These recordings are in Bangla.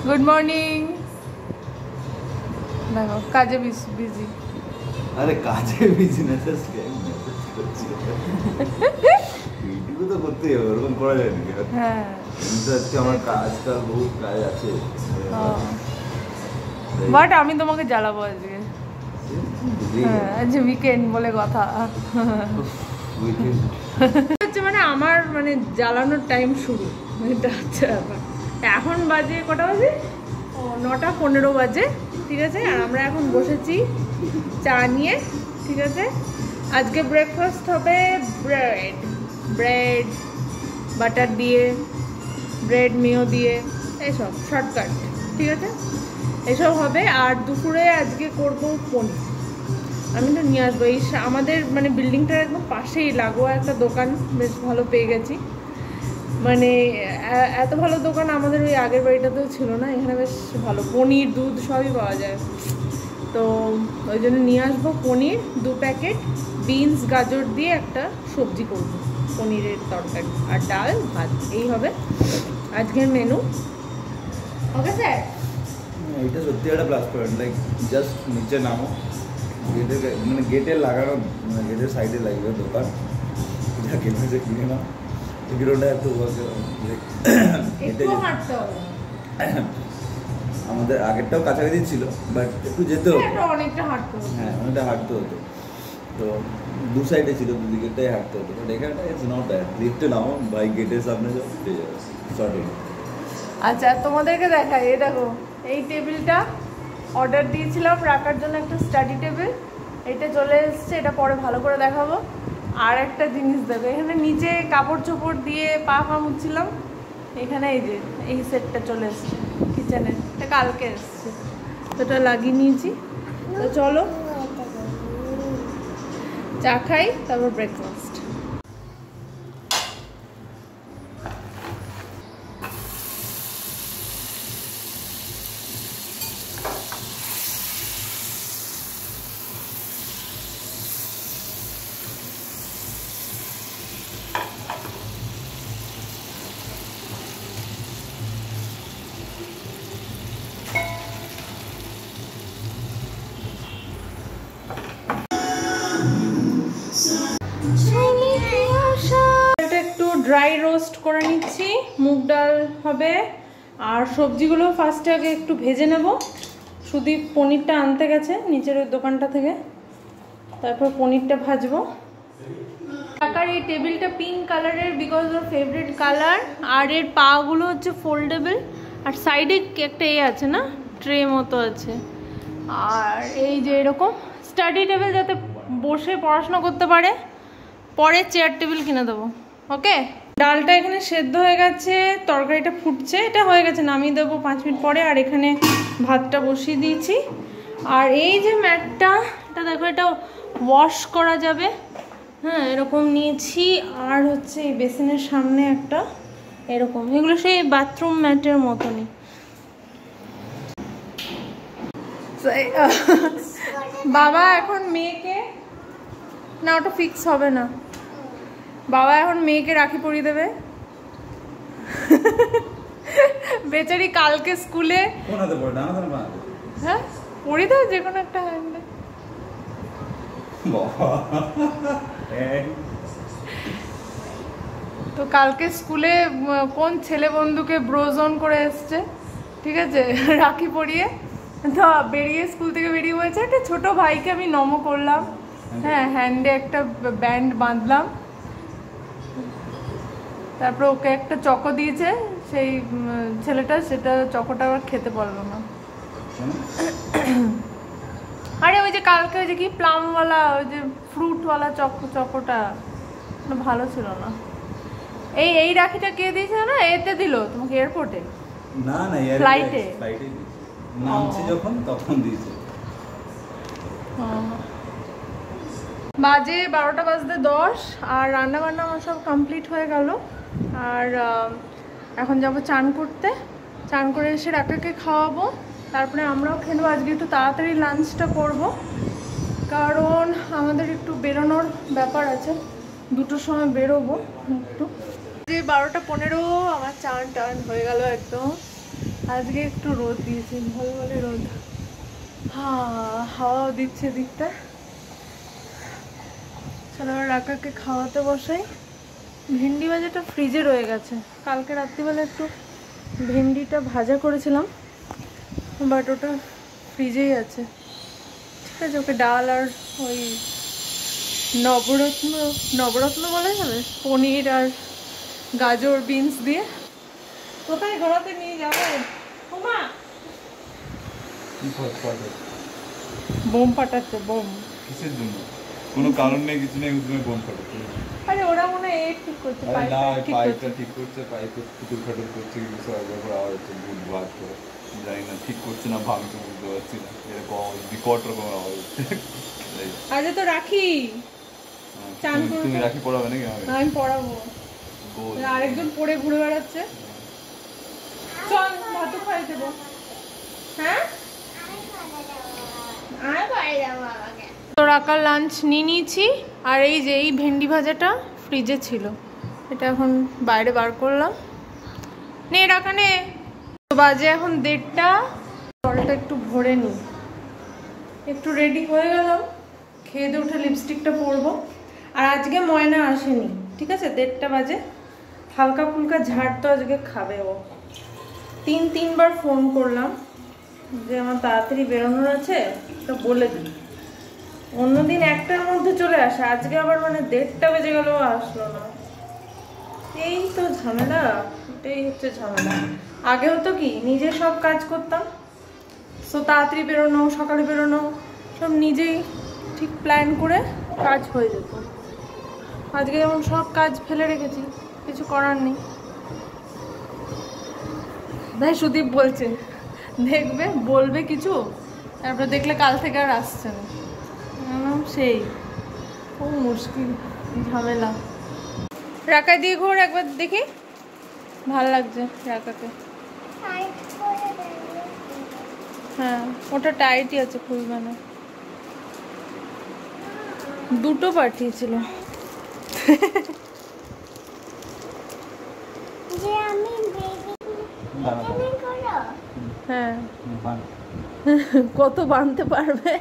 Good morning. দেখো কাজে বিজি। আরে কাজে বিজি না, জাস্ট মেসেজ করছি। ভিডিও তো করতেই হবে, ওরকম করা যায় নাকি? হ্যাঁ, কিন্তু আজকে আমার আজকাল বহু কাজ আছে। বাট আমি তোমাকে জ্বালাবো আজকে। হ্যাঁ, আজ উইকেন্ড বলে কথা। হচ্ছে মানে আমার মানে জ্বালানোর টাইম শুরু, এটা হচ্ছে ব্যাপার। এখন বাজে কটা বাজে? 9:15 বাজে, ঠিক আছে। আর আমরা এখন বসেছি চা নিয়ে, ঠিক আছে। আজকে ব্রেকফাস্ট হবে ব্রেড বাটার দিয়ে, ব্রেড মেয়ো দিয়ে, এইসব শর্টকাট, ঠিক আছে, এসব হবে। আর দুপুরে আজকে করবো পনির। আমি তো নিয়ে আসবো। এই আমাদের মানে বিল্ডিংটার একদম পাশেই লাগোয়া একটা দোকান বেশ ভালো পেয়ে গেছি। মানে এত ভালো দোকান আমাদের ওই আগের বাড়িটাতেও ছিল না। এখানে বেশ ভালো পনির, দুধ সবই পাওয়া যায়। তো ওই জন্য নিয়ে আসবো পনির 2 প্যাকেট, বিনস গাজর দিয়ে একটা সবজি করব, পনিরের তরকারি আর ডাল ভাত, এই হবে আজকের মেনু। Okay sir? এটা সত্যি একটা প্লাস পয়েন্ট। লাইক জাস্ট নিচে নামো, গেটের মানে গেটে লাগানো, মানে গেটের সাইডে লাগবে দোকান, যা কিনেছে কিনে নাও। এগুলোটা একটু আমাদের আগেরটাও কাছাকাছি ছিল, বাট একটু যেতে হতো, অনেকটা হাঁটতে হতো। হ্যাঁ, অনেকটা হাঁটতে হতো। তো দু সাইডে ছিল, দুদিকেটাই হাঁটতে হতো। বাট এখানটা ইটস নট ব্যাড। লিফটে নাও, বাই গেটের সামনে যাও, পেয়ে যাবে সর্টেড। আচ্ছা, তোমাদেরকে দেখাই। এই দেখো, এই টেবিলটা অর্ডার দিয়েছিলাম রাখার জন্য, একটা স্টাডি টেবিল। এটা চলে এসছে, এটা পরে ভালো করে দেখাবো। আর একটা জিনিস দেখো, এখানে নিচে কাপড় চোপড় দিয়ে পা মুছছিলাম, এখানে এই যে এই সেটটা চলে এসছে কিচেনে। এটা কালকে এসছে, তো এটা লাগিয়ে নিয়েছি। তো চলো চা খাই, তারপর ব্রেকফাস্ট। একটু ড্রাই রোস্ট করে নিচ্ছি, মুগ ডাল হবে। আর সবজিগুলো ফার্স্টে আগে একটু ভেজে নেব। সুদীপ পনিরটা আনতে গেছে নিচের ওই দোকানটা থেকে, তারপর পনিরটা ভাজবো। কাকার এই টেবিলটা পিঙ্ক কালারের, বিকজ ওর ফেভারিট কালার। আর এর পাগুলো হচ্ছে ফোল্ডেবল, আর সাইডে একটা আছে না, ট্রে মতো আছে। আর এই যে এরকম স্টাডি টেবিল, যাতে বসে পড়াশোনা করতে পারে। পরে চেয়ার টেবিল কিনে দেবো। ওকে, ডালটা এখানে সেদ্ধ হয়ে গেছে, তরকারিটা ফুটছে, এটা হয়ে গেছে, নামিয়ে দেবো 5 মিনিট পরে। আর এখানে ভাতটা বসিয়ে দিয়েছি। আর এই যে ম্যাটটা, এটা দেখো, এটা ওয়াশ করা যাবে। হ্যাঁ, এরকম নিয়েছি। আর হচ্ছে এই বেসিনের সামনে একটা এরকম, এগুলো সেই বাথরুম ম্যাটের মতনই। বাবা এখন মেয়েকে, না ওটা ফিক্স হবে না, বাবা এখন মেয়েকে রাখি পরিয়ে দেবে। বেচারি কালকে স্কুলে, হ্যাঁ পরিয়ে দাও যে কোনো একটা হ্যান্ডে। তো কালকে স্কুলে কোন ছেলে বন্ধুকে ব্রোজন করে এসছে, ঠিক আছে, রাখি পরিয়ে। তো বেরিয়ে স্কুল থেকে বেরিয়ে বলছে একটা ছোট ভাইকে আমি নমো করলাম, হ্যাঁ, হ্যান্ডে একটা ব্যান্ড বাঁধলাম। তারপর ওকে একটা চকো দিয়েছে সেই ছেলেটা, সেটা চকোটা আবার খেতে পারলো না। আরে ওই যে কালকে ওই যে কি প্লামওয়ালা, ওই যে ফ্রুটওয়ালা চকোটা ভালো ছিল না। এই রাখিটা কে দিয়েছে না? এতে দিল তোমাকে এয়ারপোর্টে? না না, ফ্লাইটে নামছি যখন তখন দিয়েছে। বাজে 12টা বাজতে 10, আর রান্না বান্না আমার সব কমপ্লিট হয়ে গেল। আর এখন যাব চান করতে। চান করে এসে রাকাকে খাওয়াবো, তারপরে আমরাও খেয়ে নেবো। আজকে একটু তাড়াতাড়ি লাঞ্চটা করব, কারণ আমাদের একটু বেরোনোর ব্যাপার আছে, 2টোর সময় বেরোবো একটু। যে 12টা 15 আমার চান টান হয়ে গেল একদম। আজকে একটু রোদ দিয়েছে, ভালো ভালো রোদ, হাওয়াও দিচ্ছে দিকটা। চলো রাকাকে খাওয়াতে বসাই। ভেন্ডি ভাজাটা ফ্রিজে রয়ে গেছে, কালকে রাত্রিবেলা একটু ভেন্ডিটা ভাজা করেছিলাম, বাট ওটা ফ্রিজেই আছে। ঠিক আছে, ওকে ডাল আর ওই নবরত্ন বলা যাবে, পনির আর গাজর বিনস দিয়ে। কোথায় ঘোরাতে নিয়ে যাবে? ওমা বোম ফাটাচ্ছে, বোম। কিসের জন্য? কোনো কারণ নেই, কিছু নেই, তুমি বোম ফাটাচ্ছে। আরে ওরা মনে হয় ঠিক করছে, পাইপটা ঠিক করছে, পাইপে ফুটুর ফাটুর করছে, কিছু একবার করে আওয়াজ হচ্ছে, বুট বাদ করে জানি না ঠিক করছে না ভাঙছে, বুঝতে পারছি না। এরকম বিকট রকম আওয়াজ হচ্ছে। আজ তো রাখি, তুমি রাখি পড়াবে নাকি? আমি পড়াবো, আরেকজন পড়ে ঘুরে বেড়াচ্ছে। চল ভাত খাই দেবো। হ্যাঁ তো রাকার লাঞ্চ নিয়ে নিয়েছি, আর এই যে এই ভেন্ডি ভাজাটা ফ্রিজে ছিল, এটা এখন বাইরে বার করলাম। নে রাখা নে। বাজে এখন 1:30, জলটা একটু ভরে নিই। একটু রেডি হয়ে গেলাম, খেয়ে দিয়ে উঠে লিপস্টিকটা পরবো। আর আজকে ময়না আসেনি, ঠিক আছে? 1:30 বাজে, হালকা ফুলকা ঝাড় তো আজকে খাবে ও। 3-3বার ফোন করলাম যে আমার তাড়াতাড়ি বেরোনোর আছে, তো বলে দিই। অন্যদিন 1টার মধ্যে চলে আসে, আজকে আবার মানে 1:30 বেজে গেলেও আসলো না। এই তো ঝামেলা, এটাই হচ্ছে ঝামেলা। আগে হতো কি, নিজে সব কাজ করতাম, সো তাড়াতাড়ি বেরোনো, সকালে বেরোনো, সব নিজেই ঠিক প্ল্যান করে কাজ হয়ে যেত। আজকে যেমন সব কাজ ফেলে রেখেছি, কিছু করার নেই। ভাই সুদীপ বলছে, দেখবে বলবে কিছু, তারপরে দেখলে কাল থেকে আর আসছে না। সেই খুব মুশকিল, ঝামেলা। রাকা দিয়ে ঘোর একবার দেখি, ভাল লাগছে রাকাকে। হ্যাঁ ওটা টাইটই আছে, খুলবে না। 2টো পাঠিয়েছিল। হ্যাঁ কত বাঁধতে পারবে?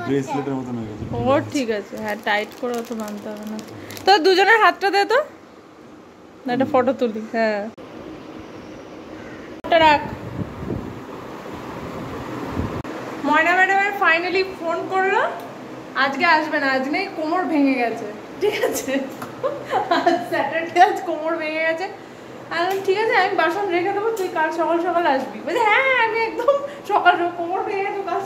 ব্রেসলেটের মতন হয়ে গেছে। ও ঠিক আছে, হ্যাঁ টাইট করে অত বাঁধতে হবে না। তো দুজনের হাতটা দে তো, একটা ফটো তুলি। হ্যাঁ রাখ। ময়না ম্যাডামের ফাইনালি ফোন করলো, আজকে আসবে না, আজ নেই, কোমর ভেঙে গেছে। ঠিক আছে, আজ স্যাটারডে, আজ কোমর ভেঙে গেছে। ঠিক আছে আমি বাসন রেখে দেবো, তুই কাল সকাল সকাল আসবি। বলছে হ্যাঁ আমি একদম সকাল কোমর ভেঙে গেছে, কাল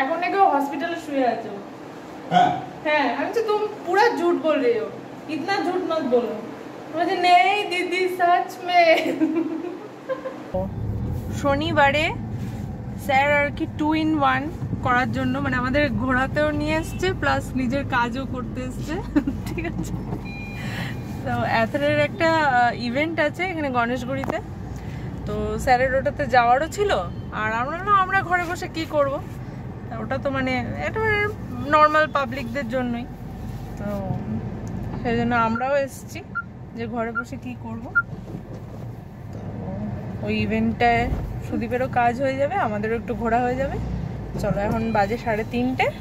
এখন নাকি হসপিটালে শুয়ে আছে। হ্যাঁ আমি তো तुम पूरा झूठ बोल रही हो, इतना झूठ मत बोलो। मुझे नहीं दीदी सच में। শনিবারে স্যার আর কি 2 in 1 করার জন্য, মানে আমাদের ঘোরাতেও নিয়ে এসছে প্লাস নিজের কাজও করতে এসছে। ঠিক আছে, তো অ্যাথলের একটা ইভেন্ট আছে এখানে গণেশগুড়িতে, তো স্যারের ওটাতে যাওয়ারও ছিল। আর আমরা ঘরে বসে কি করব, ওটা তো মানে এটা মানে নর্মাল পাবলিকদের জন্যই, তো সেই জন্য আমরাও এসেছি যে ঘরে বসে কি করব। তো ওই ইভেন্টটায় সুদীপেরও কাজ হয়ে যাবে, আমাদেরও একটু ঘোরা হয়ে যাবে। চলো এখন বাজে 3:30,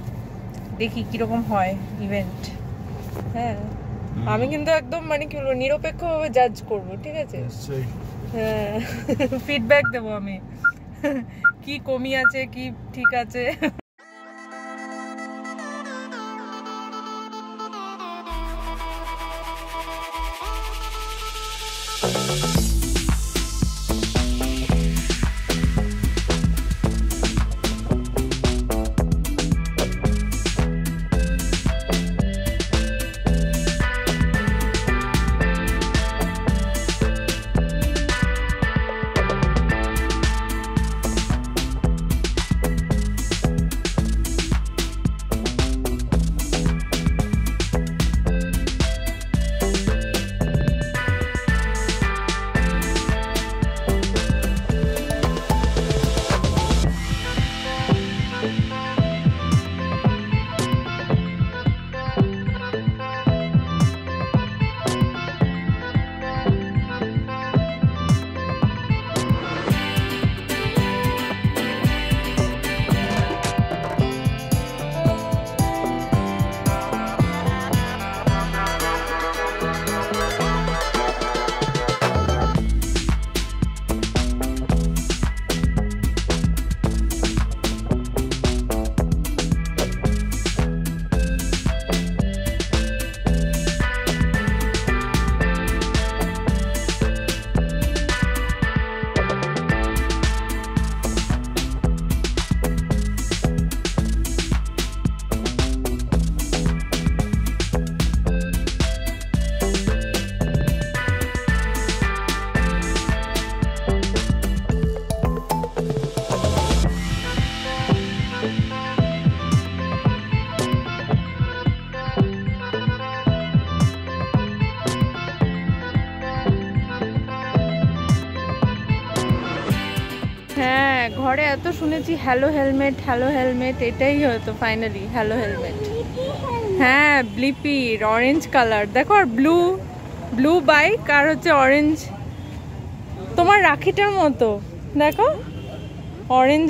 দেখি কিরকম হয় ইভেন্ট। হ্যাঁ আমি কিন্তু একদম মানে কি বলবো, নিরপেক্ষভাবে জাজ করব, ঠিক আছে? হ্যাঁ ফিডব্যাক দেবো আমি, কি কমি আছে কি ঠিক আছে। ঘরে এত শুনেছি হ্যালো হেলমেট, এটাই হয়তো ফাইনালি হ্যালো হেলমেট। হ্যাঁ ব্লিপির অরেঞ্জ কালার দেখো, আর ব্লু বাইক, আর হচ্ছে অরেঞ্জ তোমার রাখিটার মতো দেখো, অরেঞ্জ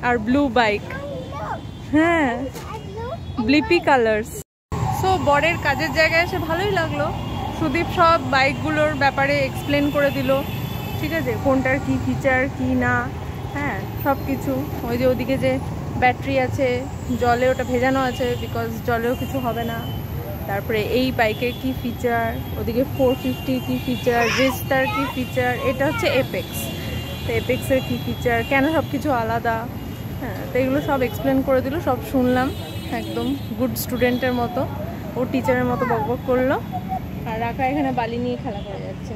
আর ব্লু বাইক। হ্যাঁ ব্লিপি কালার্স। সো বরের কাজের জায়গায় এসে ভালোই লাগলো। সুদীপ সব বাইকগুলোর ব্যাপারে এক্সপ্লেন করে দিল, ঠিক আছে, কোনটার কি ফিচার কি না। হ্যাঁ সব কিছু। ওই যে ওদিকে যে ব্যাটারি আছে, জলে ওটা ভেজানো আছে, বিকজ জলেও কিছু হবে না। তারপরে এই বাইকের কি ফিচার, ওদিকে 450 কি ফিচার, রেস্টার কি ফিচার, এটা হচ্ছে এপেক্স, তো এপেক্সের কী ফিচার, কেন সব কিছু আলাদা। হ্যাঁ তো এগুলো সব এক্সপ্লেন করে দিল, সব শুনলাম একদম গুড স্টুডেন্টের মতো। ও টিচারের মতো বকবক করলো, আর রাখা এখানে বালি নিয়ে খেলা করে যাচ্ছে।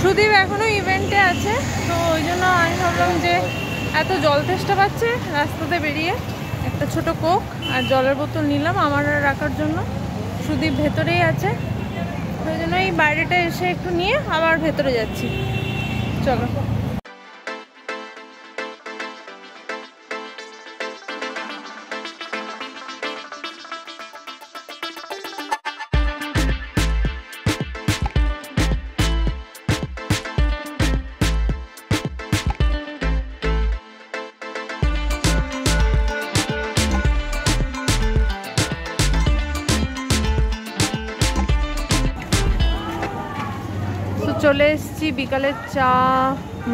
সুদীপ এখনো ইভেন্টে আছে, তো ওই জন্য আমি ভাবলাম যে এত জল তেষ্টা পাচ্ছে, রাস্তাতে বেরিয়ে একটা ছোট কোক আর জলের বোতল নিলাম আমার রাখার জন্য। সুদীপ ভেতরেই আছে, ওই জন্য এই বাইরেটা এসে একটু নিয়ে আবার ভেতরে যাচ্ছি। চলো। চলে এসেছি বিকালের চা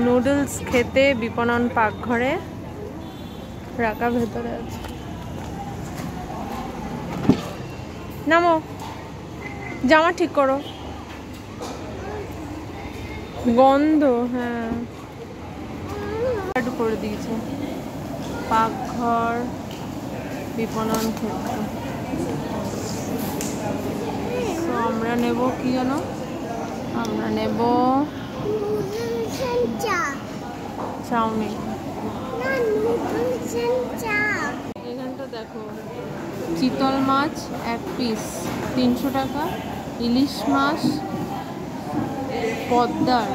নুডলস খেতে বিপণন পাকঘরে। রাখা ভেতরে আছে, নামো, জামা ঠিক করো, গন্ধ। হ্যাঁ একটু করে দিয়েছে পাকঘর বিপণন ক্ষেত্র। তো আমরা নেব কি জানো, আমরা নেব চাউমিন। এখানটা দেখো, চিতল মাছ 1 পিস 300 টাকা, ইলিশ মাছ পদ্মার,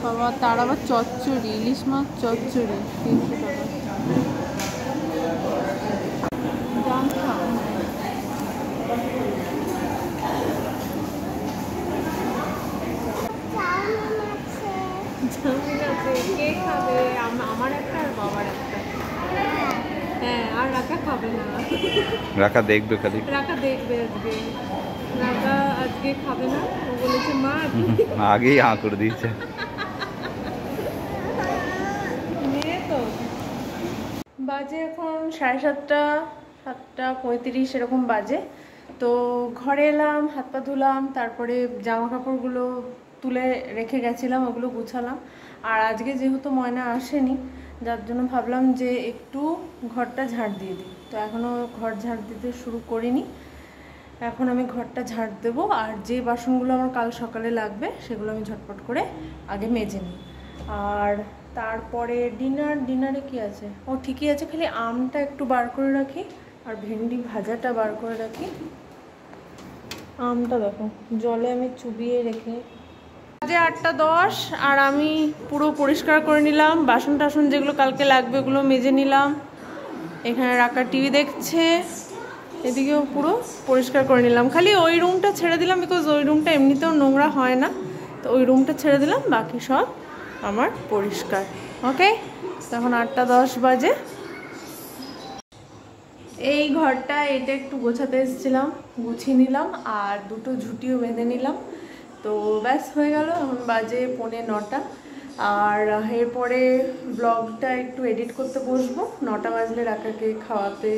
বাবা তার আবার চচ্চড়ি, ইলিশ মাছ চচ্চড়ি 300 টাকা। কে খাবে? আমার একটা আর বাবার একটা। হ্যাঁ আর রাখা খাবে না, রাখা দেখবে খালি, রাখা দেখবে আজকে, রাখা আজকে খাবে না। ও বলেছে মা আগেই করে দিয়েছে। তো বাজে এখন 7:30, 7:35 এরকম বাজে। তো ঘরে এলাম, হাত পা ধুলাম, তারপরে জামা কাপড়গুলো তুলে রেখে গেছিলাম, ওগুলো গুছালাম। আর আজকে যেহেতু ময়না আসেনি, যার জন্য ভাবলাম যে একটু ঘরটা ঝাড় দিয়ে দিই। তো এখনও ঘর ঝাড় দিতে শুরু করিনি, এখন আমি ঘরটা ঝাড় দেবো। আর যে বাসনগুলো আমার কাল সকালে লাগবে সেগুলো আমি ঝটপট করে আগে মেজে নিই। আর তারপরে ডিনারে কি আছে, ও ঠিকই আছে, খালি আমটা একটু বার করে রাখি আর ভেন্ডি ভাজাটা বার করে রাখি। আমটা দেখো জলে আমি চুবিয়ে রেখে। বাজে 8:10 আর আমি পুরো পরিষ্কার করে নিলাম, বাসন টাসন যেগুলো কালকে লাগবে ওগুলো মেজে নিলাম। এখানে রাখা টিভি দেখছে, এদিকেও পুরো পরিষ্কার করে নিলাম। খালি ওই রুমটা ছেড়ে দিলাম, বিকজ ওই রুমটা এমনিতেও নোংরা হয় না, তো ওই রুমটা ছেড়ে দিলাম, বাকি সব আমার পরিষ্কার। ওকে, তখন 8:10 বাজে। এই ঘরটা এটা একটু গোছাতে এসেছিলাম, গুছিয়ে নিলাম আর দুটো ঝুঁটিও বেঁধে নিলাম। তো ব্যাস হয়ে গেল, এখন বাজে 9:15। আর এরপরে ব্লগটা একটু এডিট করতে বসবো, 9টা বাজলে রাকাকে খাওয়াতে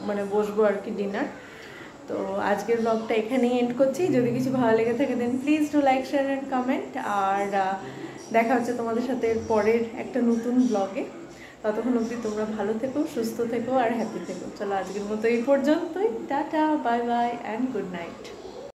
মানে বসবো আর কি, ডিনার। তো আজকের ব্লগটা এখানেই এন্ড করছি। যদি কিছু ভালো লেগে থাকে then please do like, share and comment. আর দেখা হচ্ছে তোমাদের সাথে পরের একটা নতুন ব্লগে। ততক্ষণ অবধি তোমরা ভালো থেকো, সুস্থ থেকো আর হ্যাপি থেকো। চলো আজকের মতো এই পর্যন্তই, tata, bye bye and good night.